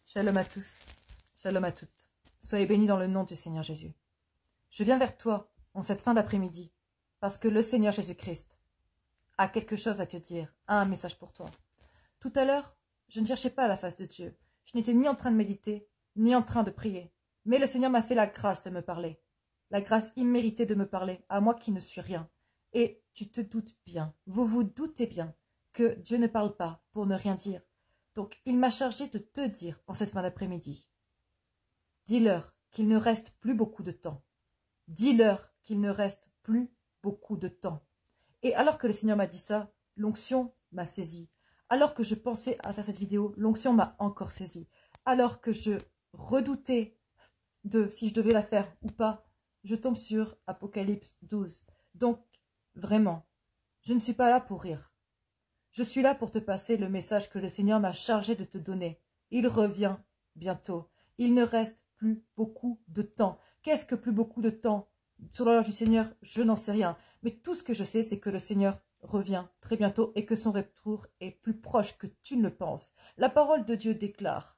Shalom à tous, shalom à toutes. Soyez bénis dans le nom du Seigneur Jésus. Je viens vers toi en cette fin d'après-midi parce que le Seigneur Jésus-Christ a quelque chose à te dire, a un message pour toi. Tout à l'heure, je ne cherchais pas la face de Dieu. Je n'étais ni en train de méditer, ni en train de prier. Mais le Seigneur m'a fait la grâce de me parler. La grâce imméritée de me parler, à moi qui ne suis rien. Et tu te doutes bien, vous vous doutez bien, que Dieu ne parle pas pour ne rien dire. Donc, il m'a chargé de te dire en cette fin d'après-midi. Dis-leur qu'il ne reste plus beaucoup de temps. Dis-leur qu'il ne reste plus beaucoup de temps. Et alors que le Seigneur m'a dit ça, l'onction m'a saisi. Alors que je pensais à faire cette vidéo, l'onction m'a encore saisi. Alors que je redoutais de si je devais la faire ou pas, je tombe sur Apocalypse 12. Donc, vraiment, je ne suis pas là pour rire. Je suis là pour te passer le message que le Seigneur m'a chargé de te donner. Il revient bientôt. Il ne reste plus beaucoup de temps. Qu'est-ce que plus beaucoup de temps? Sur l'horloge du Seigneur, je n'en sais rien. Mais tout ce que je sais, c'est que le Seigneur revient très bientôt et que son retour est plus proche que tu ne le penses. La parole de Dieu déclare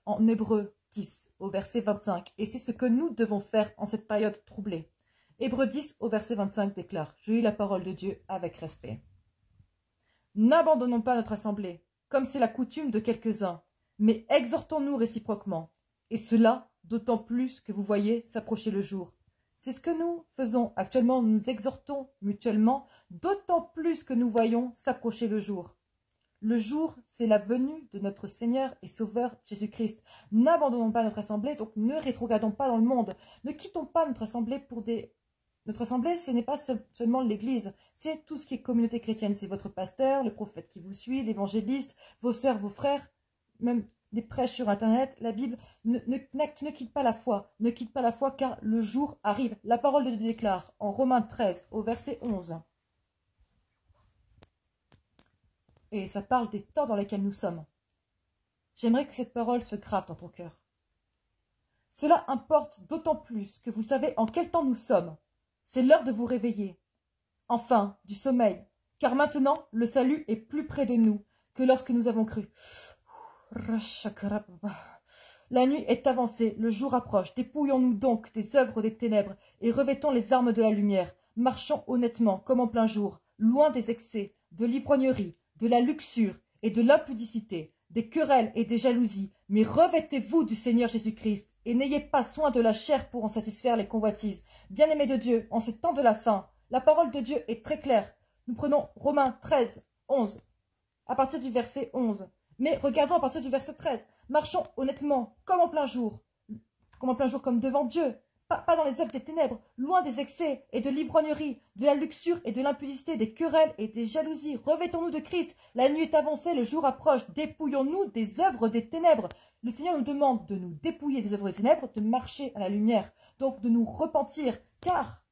en Hébreux 10 au verset 25, et c'est ce que nous devons faire en cette période troublée. Hébreux 10 au verset 25 déclare: je lis la parole de Dieu avec respect. N'abandonnons pas notre assemblée, comme c'est la coutume de quelques-uns, mais exhortons-nous réciproquement, et cela d'autant plus que vous voyez s'approcher le jour. C'est ce que nous faisons actuellement, nous nous exhortons mutuellement, d'autant plus que nous voyons s'approcher le jour. Le jour, c'est la venue de notre Seigneur et Sauveur Jésus-Christ. N'abandonnons pas notre assemblée, donc ne rétrogradons pas dans le monde. Ne quittons pas notre assemblée pour des... Notre assemblée, ce n'est pas seulement l'Église, c'est tout ce qui est communauté chrétienne. C'est votre pasteur, le prophète qui vous suit, l'évangéliste, vos sœurs, vos frères, même les prêches sur Internet, la Bible. Ne quitte pas la foi, ne quitte pas la foi car le jour arrive. La parole de Dieu déclare en Romains 13 au verset 11. Et ça parle des temps dans lesquels nous sommes. J'aimerais que cette parole se grave dans ton cœur. Cela importe d'autant plus que vous savez en quel temps nous sommes. C'est l'heure de vous réveiller. Enfin, du sommeil, car maintenant le salut est plus près de nous que lorsque nous avons cru. La nuit est avancée, le jour approche. Dépouillons-nous donc des œuvres des ténèbres et revêtons les armes de la lumière. Marchons honnêtement comme en plein jour, loin des excès, de l'ivrognerie, de la luxure et de l'impudicité, des querelles et des jalousies, mais revêtez-vous du Seigneur Jésus-Christ et n'ayez pas soin de la chair pour en satisfaire les convoitises. Bien-aimés de Dieu, en ces temps de la fin, la parole de Dieu est très claire. Nous prenons Romains 13, 11, à partir du verset 11. Mais regardons à partir du verset 13. Marchons honnêtement, comme en plein jour, comme devant Dieu, pas dans les œuvres des ténèbres, loin des excès et de l'ivrognerie, de la luxure et de l'impudicité, des querelles et des jalousies. Revêtons-nous de Christ. La nuit est avancée, le jour approche. Dépouillons-nous des œuvres des ténèbres. Le Seigneur nous demande de nous dépouiller des œuvres des ténèbres, de marcher à la lumière, donc de nous repentir, car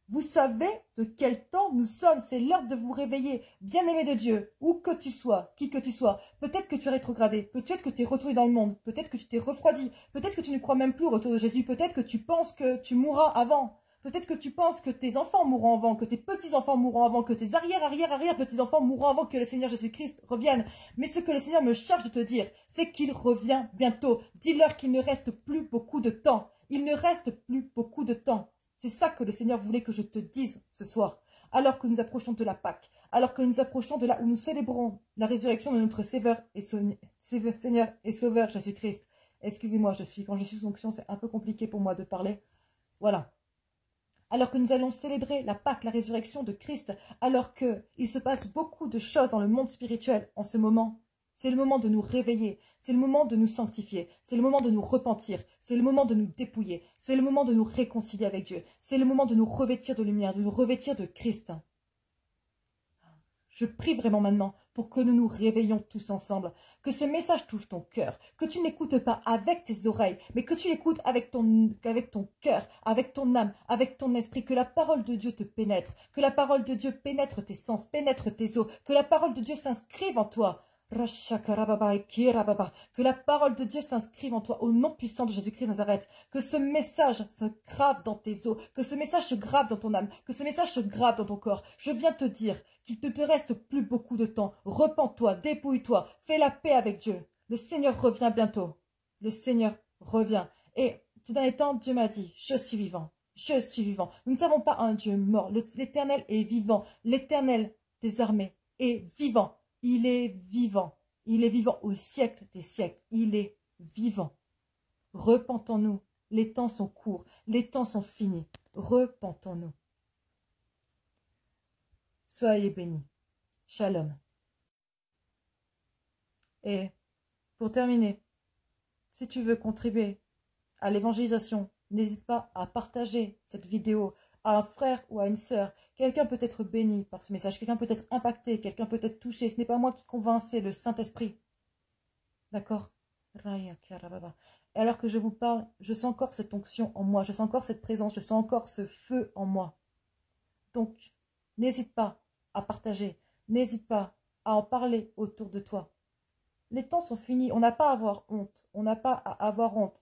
vous savez de quel temps nous sommes. C'est l'heure de vous réveiller, bien-aimé de Dieu, où que tu sois, qui que tu sois. Peut-être que tu es rétrogradé, peut-être que tu es retourné dans le monde, peut-être que tu t'es refroidi, peut-être que tu ne crois même plus au retour de Jésus, peut-être que tu penses que tu mourras avant, peut-être que tu penses que tes enfants mourront avant, que tes petits-enfants mourront avant, que tes arrière-petits-enfants mourront avant que le Seigneur Jésus-Christ revienne. Mais ce que le Seigneur me charge de te dire, c'est qu'il revient bientôt. Dis-leur qu'il ne reste plus beaucoup de temps. Il ne reste plus beaucoup de temps. C'est ça que le Seigneur voulait que je te dise ce soir, alors que nous approchons de la Pâque, alors que nous approchons de là où nous célébrons la résurrection de notre Seigneur et Sauveur Jésus-Christ. Excusez-moi, quand je suis sous onction, c'est un peu compliqué pour moi de parler. Voilà. Alors que nous allons célébrer la Pâque, la résurrection de Christ, alors qu'il se passe beaucoup de choses dans le monde spirituel en ce moment, c'est le moment de nous réveiller, c'est le moment de nous sanctifier, c'est le moment de nous repentir, c'est le moment de nous dépouiller, c'est le moment de nous réconcilier avec Dieu, c'est le moment de nous revêtir de lumière, de nous revêtir de Christ. Je prie vraiment maintenant pour que nous nous réveillons tous ensemble, que ce message touche ton cœur, que tu n'écoutes pas avec tes oreilles, mais que tu l'écoutes avec ton cœur, avec ton âme, avec ton esprit, que la parole de Dieu te pénètre, que la parole de Dieu pénètre tes sens, pénètre tes os, que la parole de Dieu s'inscrive en toi. Que la parole de Dieu s'inscrive en toi au nom puissant de Jésus-Christ de Nazareth. Que ce message se grave dans tes os, que ce message se grave dans ton âme, que ce message se grave dans ton corps. Je viens te dire qu'il ne te reste plus beaucoup de temps. Repens-toi, dépouille-toi, fais la paix avec Dieu. Le Seigneur revient bientôt. Le Seigneur revient. Et ces derniers temps, Dieu m'a dit, je suis vivant. Je suis vivant. Nous ne savons pas un Dieu mort. L'Éternel est vivant. L'Éternel des armées est vivant. Il est vivant. Il est vivant au siècle des siècles. Il est vivant. Repentons-nous. Les temps sont courts. Les temps sont finis. Repentons-nous. Soyez bénis. Shalom. Et pour terminer, si tu veux contribuer à l'évangélisation, n'hésite pas à partager cette vidéo à un frère ou à une sœur. Quelqu'un peut être béni par ce message, quelqu'un peut être impacté, quelqu'un peut être touché. Ce n'est pas moi qui convainc, c'est le Saint-Esprit. D'accord? Et alors que je vous parle, je sens encore cette onction en moi, je sens encore cette présence, je sens encore ce feu en moi. Donc, n'hésite pas à partager, n'hésite pas à en parler autour de toi. Les temps sont finis, on n'a pas à avoir honte, on n'a pas à avoir honte.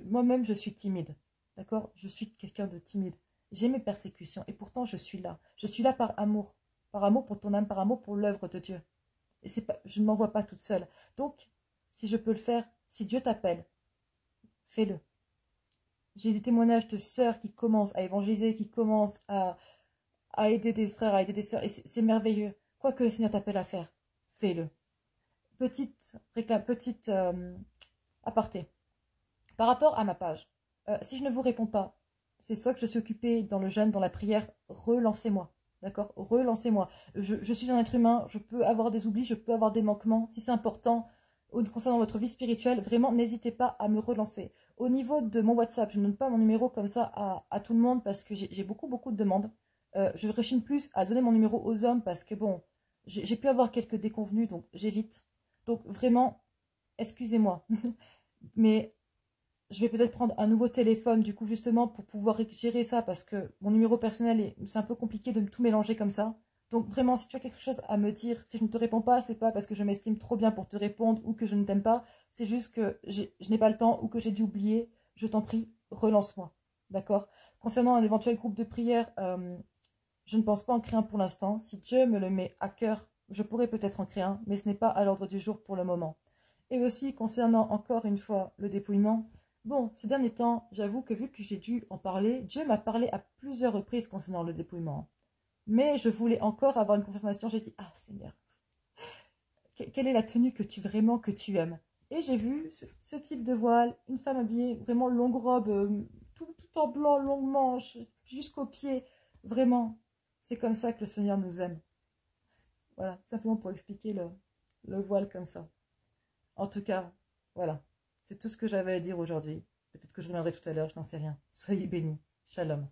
Moi-même, je suis timide, d'accord? Je suis quelqu'un de timide. J'ai mes persécutions et pourtant je suis là. Je suis là par amour pour ton âme, par amour pour l'œuvre de Dieu. Et c'est pas, je ne m'envoie pas toute seule. Donc, si je peux le faire, si Dieu t'appelle, fais-le. J'ai des témoignages de sœurs qui commencent à évangéliser, qui commencent à aider des frères, à aider des sœurs. Et c'est merveilleux. Quoi que le Seigneur t'appelle à faire, fais-le. Petite aparté. Par rapport à ma page, si je ne vous réponds pas, c'est soit que je suis occupée dans le jeûne, dans la prière, relancez-moi. D'accord? Relancez-moi. Je suis un être humain, je peux avoir des oublis, je peux avoir des manquements. Si c'est important concernant votre vie spirituelle, vraiment, n'hésitez pas à me relancer. Au niveau de mon WhatsApp, je ne donne pas mon numéro comme ça à tout le monde parce que j'ai beaucoup de demandes. Je rechigne plus à donner mon numéro aux hommes parce que, bon, j'ai pu avoir quelques déconvenus, donc j'évite. Donc, vraiment, excusez-moi. Mais je vais peut-être prendre un nouveau téléphone, du coup, justement, pour pouvoir gérer ça, parce que mon numéro personnel, c'est un peu compliqué de tout mélanger comme ça. Donc, vraiment, si tu as quelque chose à me dire, si je ne te réponds pas, c'est pas parce que je m'estime trop bien pour te répondre ou que je ne t'aime pas, c'est juste que je n'ai pas le temps ou que j'ai dû oublier. Je t'en prie, relance-moi. D'accord? Concernant un éventuel groupe de prière, je ne pense pas en créer un pour l'instant. Si Dieu me le met à cœur, je pourrais peut-être en créer un, mais ce n'est pas à l'ordre du jour pour le moment. Et aussi, concernant encore une fois le dépouillement, bon, ces derniers temps, j'avoue que vu que j'ai dû en parler, Dieu m'a parlé à plusieurs reprises concernant le dépouillement. Mais je voulais encore avoir une confirmation. J'ai dit, ah Seigneur, quelle est la tenue que tu aimes? Et j'ai vu ce type de voile, une femme habillée, vraiment longue robe, tout en blanc, longue manche, jusqu'aux pieds. Vraiment, c'est comme ça que le Seigneur nous aime. Voilà, simplement pour expliquer le voile comme ça. En tout cas, voilà. C'est tout ce que j'avais à dire aujourd'hui. Peut-être que je reviendrai tout à l'heure, je n'en sais rien. Soyez bénis. Shalom.